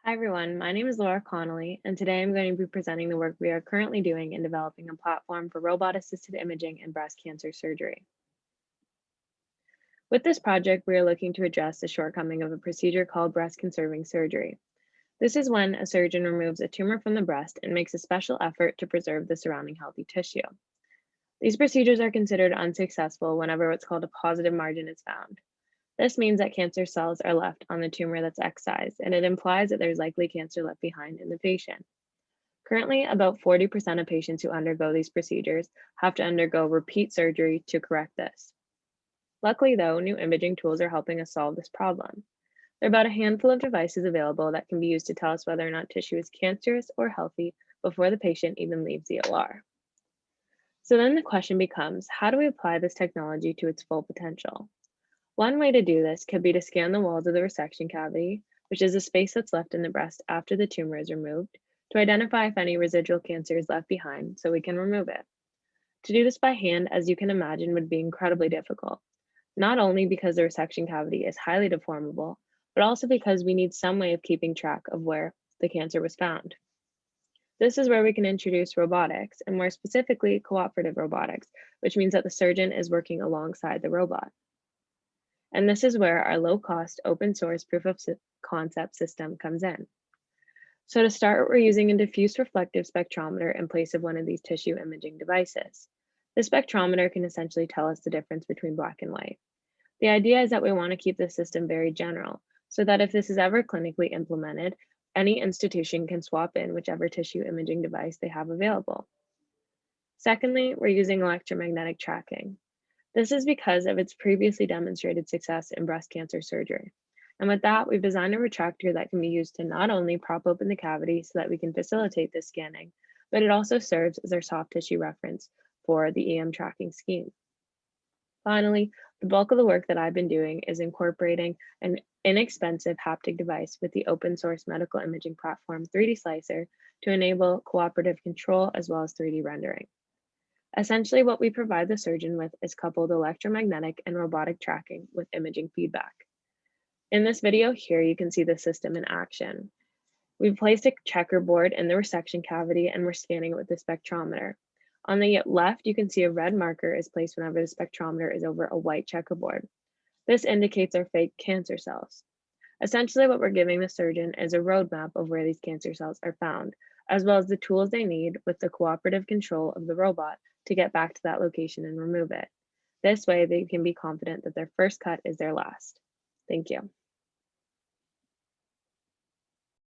Hi everyone, my name is Laura Connolly, and today I'm going to be presenting the work we are currently doing in developing a platform for robot-assisted imaging in breast cancer surgery. With this project, we are looking to address the shortcoming of a procedure called breast-conserving surgery. This is when a surgeon removes a tumor from the breast and makes a special effort to preserve the surrounding healthy tissue. These procedures are considered unsuccessful whenever what's called a positive margin is found. This means that cancer cells are left on the tumor that's excised, and it implies that there's likely cancer left behind in the patient. Currently, about 40% of patients who undergo these procedures have to undergo repeat surgery to correct this. Luckily, though, new imaging tools are helping us solve this problem. There are about a handful of devices available that can be used to tell us whether or not tissue is cancerous or healthy before the patient even leaves the OR. So then the question becomes, how do we apply this technology to its full potential? One way to do this could be to scan the walls of the resection cavity, which is the space that's left in the breast after the tumor is removed, to identify if any residual cancer is left behind so we can remove it. To do this by hand, as you can imagine, would be incredibly difficult, not only because the resection cavity is highly deformable, but also because we need some way of keeping track of where the cancer was found. This is where we can introduce robotics, and more specifically, cooperative robotics, which means that the surgeon is working alongside the robot. And this is where our low-cost, open-source proof of concept system comes in. So to start, we're using a diffuse reflective spectrometer in place of one of these tissue imaging devices. This spectrometer can essentially tell us the difference between black and white. The idea is that we want to keep the system very general, so that if this is ever clinically implemented, any institution can swap in whichever tissue imaging device they have available. Secondly, we're using electromagnetic tracking. This is because of its previously demonstrated success in breast cancer surgery. And with that, we've designed a retractor that can be used to not only prop open the cavity so that we can facilitate this scanning, but it also serves as our soft tissue reference for the EM tracking scheme. Finally, the bulk of the work that I've been doing is incorporating an inexpensive haptic device with the open source medical imaging platform 3D Slicer to enable cooperative control as well as 3D rendering. Essentially, what we provide the surgeon with is coupled electromagnetic and robotic tracking with imaging feedback. In this video here, you can see the system in action. We've placed a checkerboard in the resection cavity and we're scanning it with the spectrometer. On the left, you can see a red marker is placed whenever the spectrometer is over a white checkerboard. This indicates our fake cancer cells. Essentially, what we're giving the surgeon is a roadmap of where these cancer cells are found, as well as the tools they need with the cooperative control of the robot to get back to that location and remove it. This way, they can be confident that their first cut is their last. Thank you.